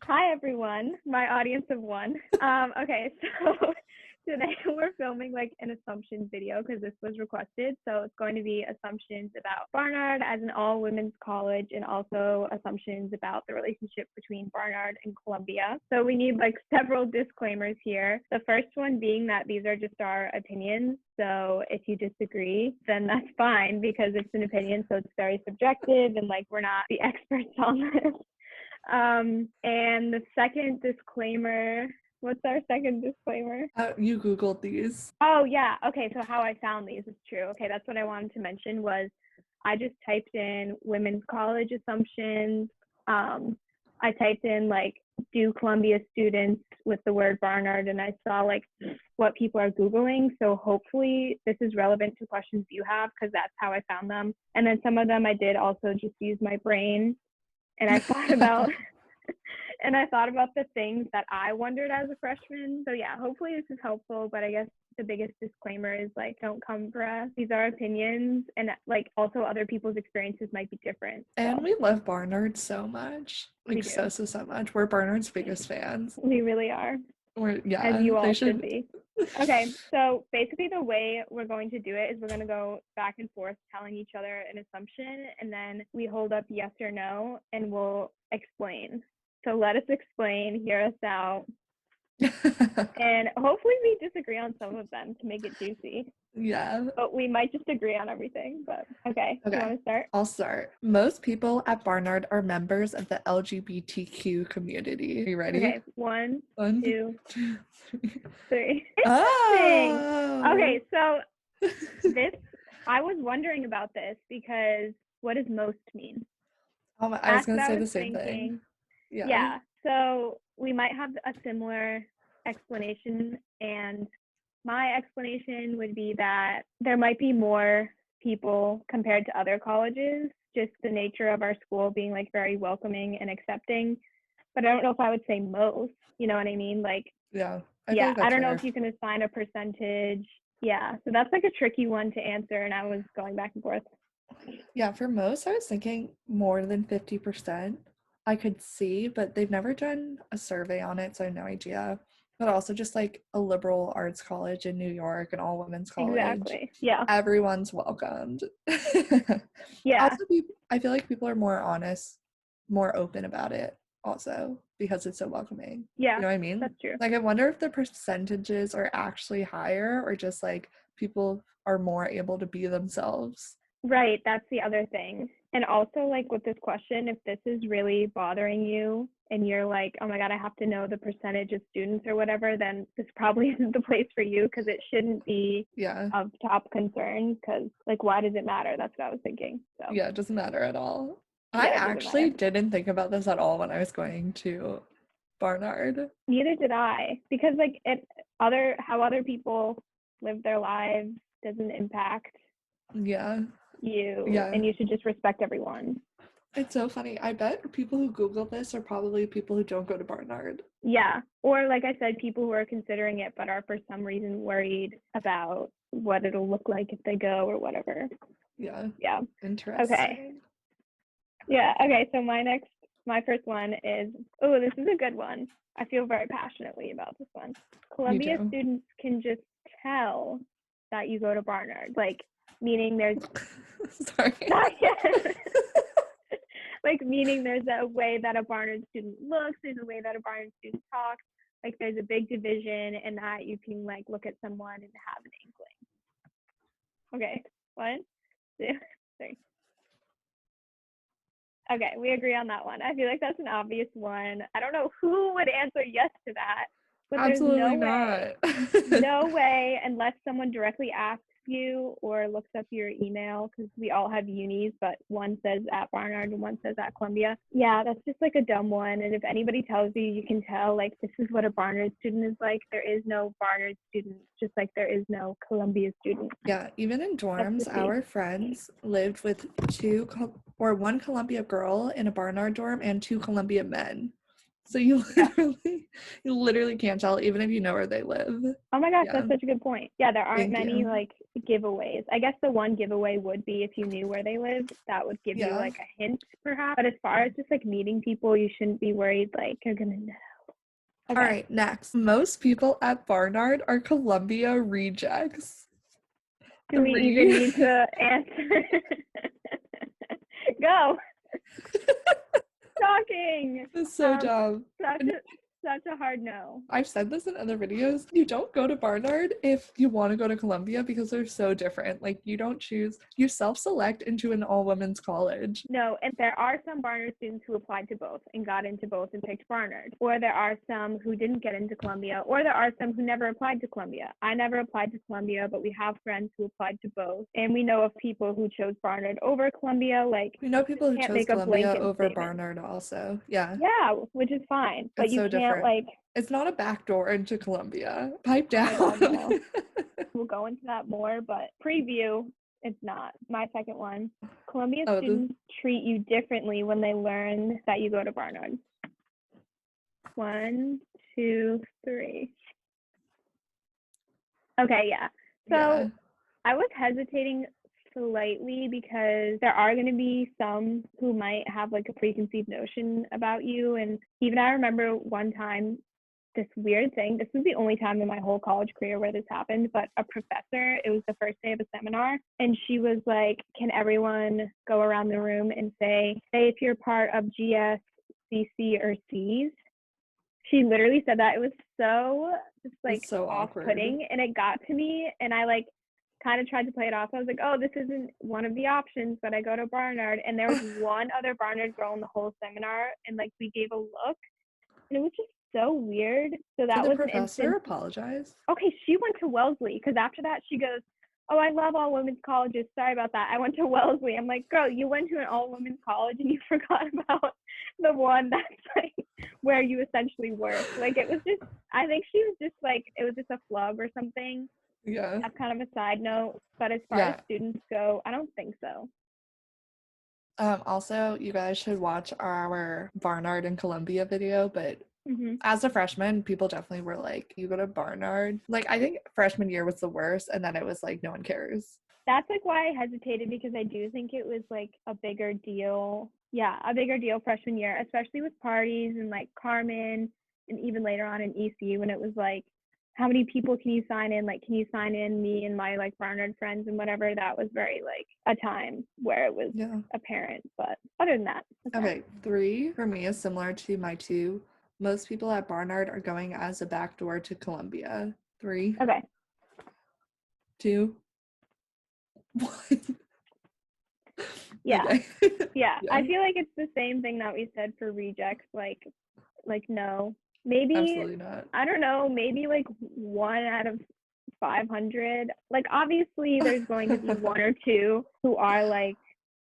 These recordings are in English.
Hi, everyone, my audience of one. Okay, so today we're filming like an assumptions video because this was requested. So it's going to be assumptions about Barnard as an all women's college and also assumptions about the relationship between Barnard and Columbia. So we need like several disclaimers here. The first one being that these are just our opinions. So if you disagree, then that's fine because it's an opinion. So it's very subjective and like we're not the experts on this. And the second disclaimer, what's our second disclaimer? You Googled these. Oh, yeah. Okay, so how I found these is true. Okay, that's what I wanted to mention was I just typed in women's college assumptions. I typed in like, do Columbia students with the word Barnard, and I saw like what people are Googling. So hopefully this is relevant to questions you have because that's how I found them. And then some of them I did also just use my brain. And I thought about the things that I wondered as a freshman. So yeah, hopefully this is helpful, but I guess the biggest disclaimer is like, don't come for us. These are opinions, and like also other people's experiences might be different. And we love Barnard so much. Like so much. We're Barnard's biggest fans. We really are. As you all should be. Okay, so basically the way we're going to do it is we're going to go back and forth telling each other an assumption, and then we hold up yes or no, and we'll explain. So let us explain, hear us out, and hopefully we disagree on some of them to make it juicy. Yeah. But we might just agree on everything, but okay. You want to start? I'll start. Most people at Barnard are members of the LGBTQ community. Are you ready? Okay, one, two, three. Oh. Okay, so this, I was wondering about this because what does most mean? I was going to say the same thing. Yeah, so we might have a similar explanation, and my explanation would be that there might be more people compared to other colleges, just the nature of our school being like very welcoming and accepting. But I don't know if I would say most, you know what I mean? Like, yeah, I don't know if you can assign a percentage. Yeah, so that's like a tricky one to answer, and I was going back and forth. Yeah, for most, I was thinking more than 50%. I could see, but they've never done a survey on it, so I have no idea. But also just like a liberal arts college in New York, an all women's college. Exactly. Yeah. Everyone's welcomed. Yeah. Also, I feel like people are more honest, more open about it also because it's so welcoming. Yeah. You know what I mean? That's true. Like, I wonder if the percentages are actually higher or just like people are more able to be themselves. Right. That's the other thing. And also, like with this question, if this is really bothering you and you're like, oh my God, I have to know the percentage of students or whatever, then this probably isn't the place for you because it shouldn't be of top concern because, like, why does it matter? That's what I was thinking. So. Yeah, it doesn't matter at all. Yeah, I actually didn't think about this at all when I was going to Barnard. Neither did I, because like how other people live their lives doesn't impact you, and you should just respect everyone. It's so funny. I bet people who Google this are probably people who don't go to Barnard. Yeah, or like I said, people who are considering it but are for some reason worried about what it'll look like if they go or whatever. Yeah. Interesting. Okay. Yeah, okay, so my first one is, oh, this is a good one. I feel very passionately about this one. Columbia students can just tell that you go to Barnard, like, meaning there's sorry. Like, meaning there's a way that a Barnard student looks, there's a way that a Barnard student talks, like there's a big division, and that you can like look at someone and have an inkling. Okay, 1, 2, 3. Okay, we agree on that one. I feel like that's an obvious one. I don't know who would answer yes to that, but absolutely there's no way unless someone directly asks you or looks up your email, because we all have unis, but one says at Barnard and one says at Columbia. Yeah, that's just like a dumb one. And if anybody tells you, you can tell like this is what a Barnard student is like. There is no Barnard student, just like there is no Columbia student. Yeah, even in dorms, our friends lived with one Columbia girl in a Barnard dorm and 2 Columbia men. So you literally can't tell even if you know where they live. Oh my gosh, Yeah. that's such a good point. Yeah, there aren't Thank many you. like giveaways. I guess the one giveaway would be if you knew where they lived. That would give you Yeah. like a hint perhaps. But as far as just like meeting people, you shouldn't be worried like you're gonna know. Okay. All right, next. Most people at Barnard are Columbia rejects. Do we even need to answer? Go. Talking. It's so dumb. Such a hard no. I've said this in other videos. You don't go to Barnard if you want to go to Columbia because they're so different. Like, you don't choose, you self-select into an all-women's college. No, and there are some Barnard students who applied to both and got into both and picked Barnard. Or there are some who didn't get into Columbia, or there are some who never applied to Columbia. I never applied to Columbia, but we have friends who applied to both. And we know of people who chose Barnard over Columbia. Like, We know people who can't chose make a Columbia blanket over statement. Barnard also. Yeah. Yeah, which is fine. But It's you so can't different. like, It's not a backdoor into Columbia. Pipe down. oh my God, no. We'll go into that more, but preview, it's not. My second one. Columbia students treat you differently when they learn that you go to Barnard. 1, 2, 3. Okay, yeah. So Yeah. I was hesitating slightly because there are going to be some who might have like a preconceived notion about you. And even I remember one time, this weird thing, this was the only time in my whole college career where this happened, but a professor, it was the first day of a seminar, and she was like, can everyone go around the room and say if you're part of GS, CC, or Cs? She literally said that. It was so just like so off-putting, and it got to me, and I like kind of tried to play it off. I was like, oh, this isn't one of the options, but I go to Barnard, and there was one other Barnard girl in the whole seminar, and like we gave a look, and it was just so weird. So that Did the was professor an instant. apologize? Okay, she went to Wellesley because after that she goes, oh, I love all women's colleges. Sorry about that. I went to Wellesley. I'm like, girl, you went to an all women's college and you forgot about the one that's like where you essentially work. Like it was just, I think she was just like, it was just a flub or something. Yeah. That's kind of a side note. But as far as students go, I don't think so. Also, you guys should watch our Barnard and Columbia video, but as a freshman, people definitely were like, you go to Barnard. Like, I think freshman year was the worst, and then it was like, no one cares. That's like why I hesitated, because I do think it was like a bigger deal. Yeah, a bigger deal freshman year, especially with parties and like Carmen, and even later on in EC when it was like, how many people can you sign in? Like, can you sign in me and my like Barnard friends and whatever? That was very like a time where it was apparent. But other than that. Okay, 3 for me is similar to my 2. Most people at Barnard are going as a backdoor to Columbia. 3. Okay. 2. 1. Yeah. Okay. Yeah. I feel like it's the same thing that we said for rejects. Like no. Maybe, absolutely not. I don't know, maybe like 1 out of 500. Like obviously there's going to be 1 or 2 who are like,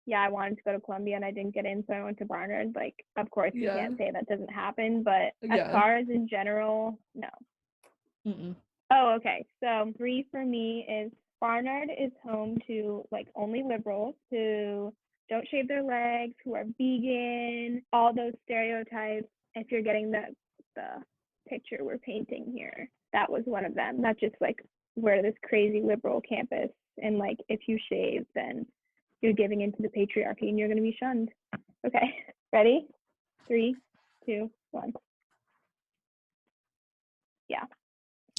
yeah, I wanted to go to Columbia and I didn't get in, so I went to Barnard. Like, of course you can't say that doesn't happen, but as far as in general, no. Oh, okay. So 3 for me is Barnard is home to like only liberals who don't shave their legs, who are vegan, all those stereotypes. If you're getting the picture we're painting here, that was one of them. Not just like we're this crazy liberal campus, and like if you shave, then you're giving into the patriarchy and you're going to be shunned. Okay, ready? 3, 2, 1.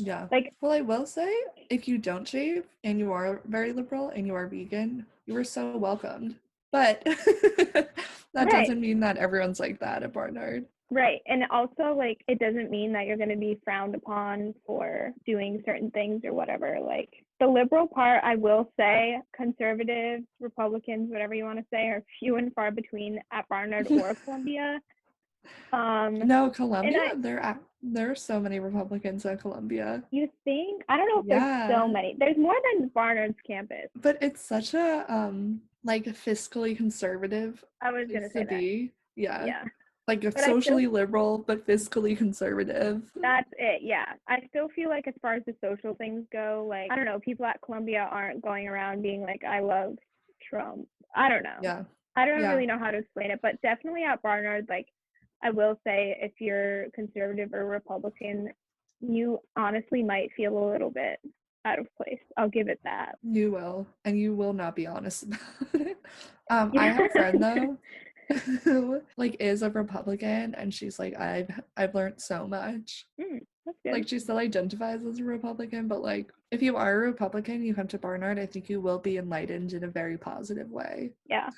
Yeah. Like, well, I will say, if you don't shave and you are very liberal and you are vegan, you are so welcomed. But that doesn't mean that everyone's like that at Barnard. Right. And also, like, it doesn't mean that you're going to be frowned upon for doing certain things or whatever. Like, the liberal part, I will say, conservatives, Republicans, whatever you want to say, are few and far between at Barnard or Columbia. No, Columbia, there are so many Republicans at Columbia. You think? I don't know if there's so many. There's more than Barnard's campus. But it's such a like fiscally conservative. I was gonna say that. Yeah. Like a socially liberal but fiscally conservative. That's it. Yeah. I still feel like as far as the social things go, like I don't know, people at Columbia aren't going around being like, I love Trump. I don't know. Yeah. I don't really know how to explain it, but definitely at Barnard, like I will say if you're conservative or Republican, you honestly might feel a little bit out of place. I'll give it that. You will, and you will not be honest about it. I have a friend though who like is a Republican, and she's like, I've learned so much. That's good. Like she still identifies as a Republican, but like if you are a Republican, you come to Barnard, I think you will be enlightened in a very positive way. Yeah.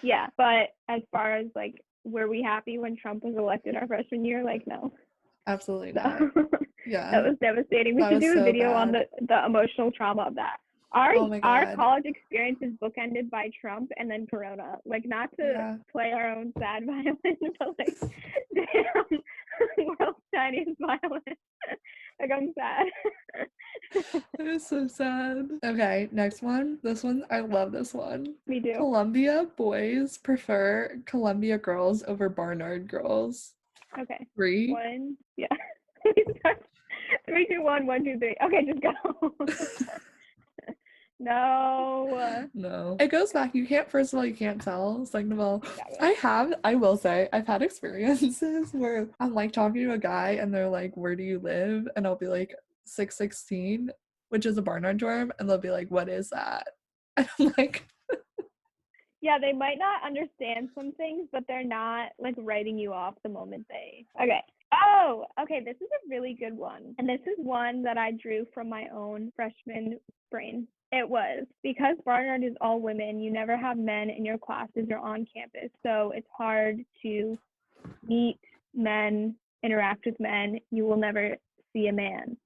Yeah, but as far as like, were we happy when Trump was elected our freshman year? Like, no. Absolutely No. not. Yeah. That was devastating. We That should was do a so video on bad. the emotional trauma of that. Oh my Our God. college experience is bookended by Trump and then Corona. Like, not to Yeah. play our own sad violin, but like, damn, world's tiniest violin. Like, I'm sad. It was so sad. Okay, next one. This one, I love this one. Me too. Columbia boys prefer Columbia girls over Barnard girls. Okay. 3. 1. Yeah. 3, 2, 1, 1, 2, 3. Okay, just go. No. No. It goes back. You can't, first of all, you can't tell. Second of all, I will say, I've had experiences where I'm like talking to a guy and they're like, where do you live? And I'll be like, 616, which is a Barnard dorm. And they'll be like, what is that? And I'm like, yeah, they might not understand some things, but they're not like writing you off the moment they. Okay. Oh, okay. This is a really good one. And this is one that I drew from my own freshman brain. It was because Barnard is all women. You never have men in your classes or on campus. So it's hard to meet men, interact with men. You will never see a man.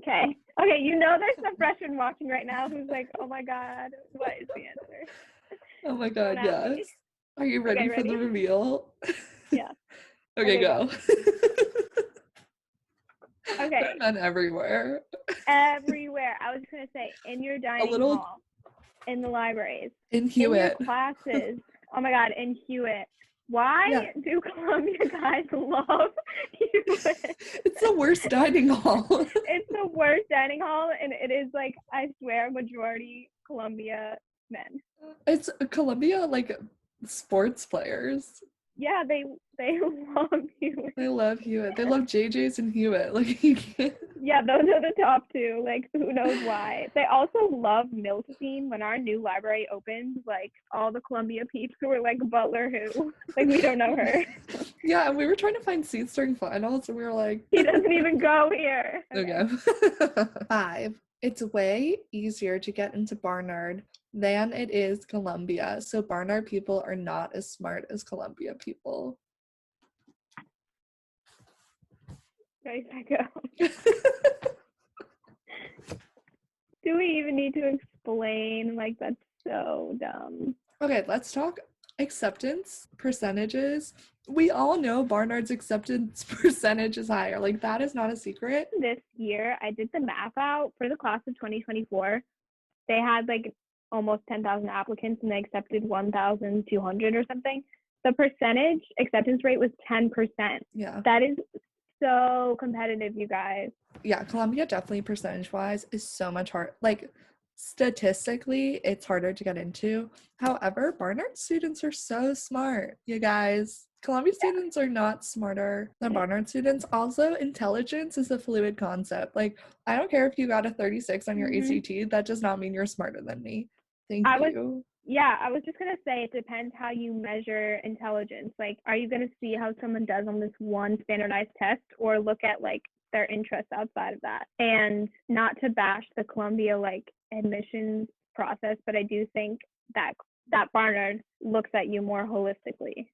Okay. Okay, you know there's some freshman watching right now who's like, oh my God, what is the answer? Oh my God, yes. Are you ready for the reveal? Yeah. Okay, go. Okay. There are men everywhere. Everywhere. I was just going to say, in your dining hall, in the libraries, in Hewitt. In your classes. Oh my God, in Hewitt. Why do Columbia guys love Hewitt? It's the worst dining hall. It's the worst dining hall, and it is like, I swear, majority Columbia men. It's Columbia, like, sports players. Yeah, they love Hewitt. They love Hewitt. They love JJ's and Hewitt. Like, you can't. Yeah, those are the top two. Like, who knows why? They also love Milstein. When our new library opened, like, all the Columbia peeps were like, Butler who? Like, we don't know her. Yeah, and we were trying to find seats during finals, and we were like... He doesn't even go here. Okay. 5. It's way easier to get into Barnard than it is Columbia. So Barnard people are not as smart as Columbia people. There I go. Do we even need to explain? Like, that's so dumb. Okay, let's talk acceptance percentages. We all know Barnard's acceptance percentage is higher. Like, that is not a secret. This year, I did the math out for the class of 2024. They had like almost 10,000 applicants and they accepted 1,200 or something. The percentage acceptance rate was 10%. Yeah. That is so competitive, you guys. Yeah, Columbia definitely percentage-wise is so much hard. Like, statistically, it's harder to get into. However, Barnard students are so smart, you guys. Columbia students are not smarter than Barnard students. Also, intelligence is a fluid concept. Like, I don't care if you got a 36 on your ACT. That does not mean you're smarter than me. Thank you. I was just going to say, it depends how you measure intelligence. Like, are you going to see how someone does on this one standardized test, or look at, like, their interests outside of that? And not to bash the Columbia, like, admissions process, but I do think that Barnard looks at you more holistically.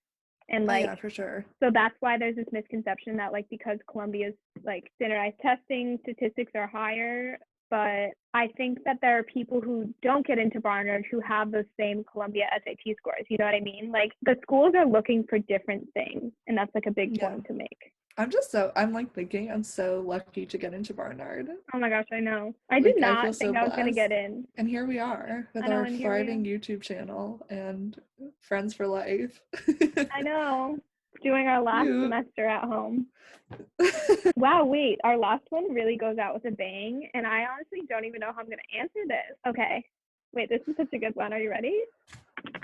And, like, yeah, for sure. So that's why there's this misconception that, like, because Columbia's, like, standardized testing statistics are higher, but I think that there are people who don't get into Barnard who have the same Columbia SAT scores. You know what I mean? Like, the schools are looking for different things, and that's, like, a big point to make. I'm like thinking I'm so lucky to get into Barnard. Oh my gosh, I know. I did not think I was going to get in. And here we are with our thriving YouTube channel and friends for life. I know. Doing our last semester at home. Wow, wait, our last one really goes out with a bang, and I honestly don't even know how I'm going to answer this. Okay, wait, this is such a good one. Are you ready?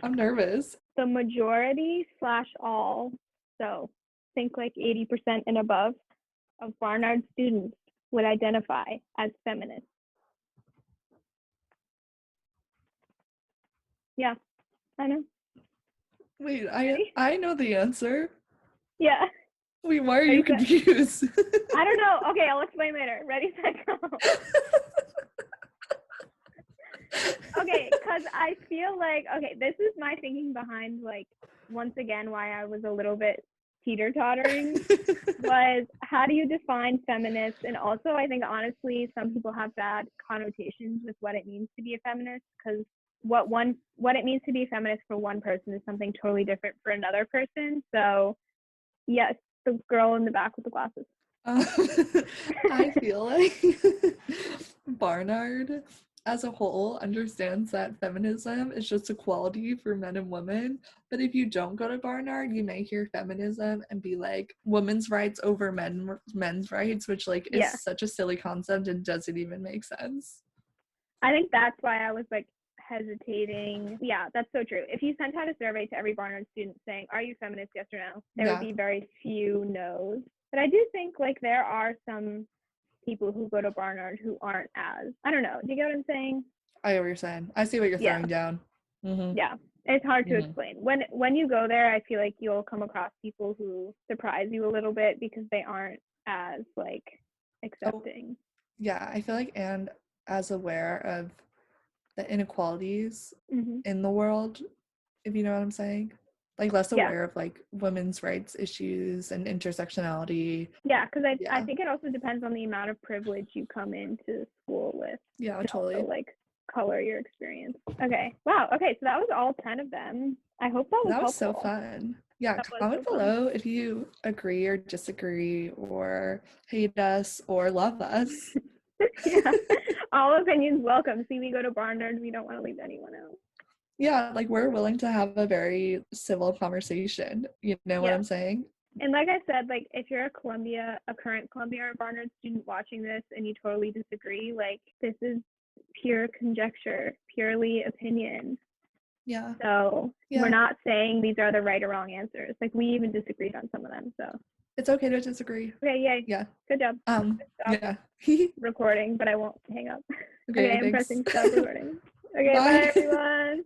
I'm nervous. The majority / all, so think like 80% and above of Barnard students would identify as feminist. Yeah, I know. Wait, Ready? I know the answer. Yeah. Wait, why are Ready, you set. confused? I don't know. Okay, I'll explain later. Ready, set, go. Okay, because I feel like, okay, this is my thinking behind, like, once again, why I was a little bit teeter-tottering was, how do you define feminist? And also, I think, honestly, some people have bad connotations with what it means to be a feminist, because what it means to be a feminist for one person is something totally different for another person. So, yes, the girl in the back with the glasses. I feel like Barnard as a whole understands that feminism is just equality for men and women. But if you don't go to Barnard, you may hear feminism and be like women's rights over men's rights, which like Yeah. is such a silly concept and doesn't even make sense. I think that's why I was like hesitating. Yeah, that's so true. If you sent out a survey to every Barnard student saying, are you feminist, yes or no, there would be very few no's. But I do think like there are some people who go to Barnard who aren't as, I don't know. Do you get what I'm saying? I know what you're saying. I see what you're throwing down. Mm-hmm. Yeah, it's hard to explain. When you go there, I feel like you'll come across people who surprise you a little bit because they aren't as like accepting. Yeah, I feel like and as aware of the inequalities in the world, if you know what I'm saying. Like less aware of like women's rights issues and intersectionality. Yeah, because I think it also depends on the amount of privilege you come into school with. Yeah, totally. Also, like color your experience. Okay. Wow. Okay, so that was all 10 of them. I hope that was helpful. So fun. Yeah, comment below if you agree or disagree or hate us or love us. Yeah, all opinions welcome. See, we go to Barnard. We don't want to leave anyone out. Yeah, like we're willing to have a very civil conversation. You know what I'm saying? And like I said, like if you're a current Columbia or Barnard student watching this and you totally disagree, like this is pure conjecture, purely opinion. Yeah. So we're not saying these are the right or wrong answers. Like we even disagreed on some of them. So it's okay to disagree. Okay, yay. Yeah. Good job. Yeah. Recording, but I won't hang up. Okay, I'm pressing stop recording. Okay, bye everyone.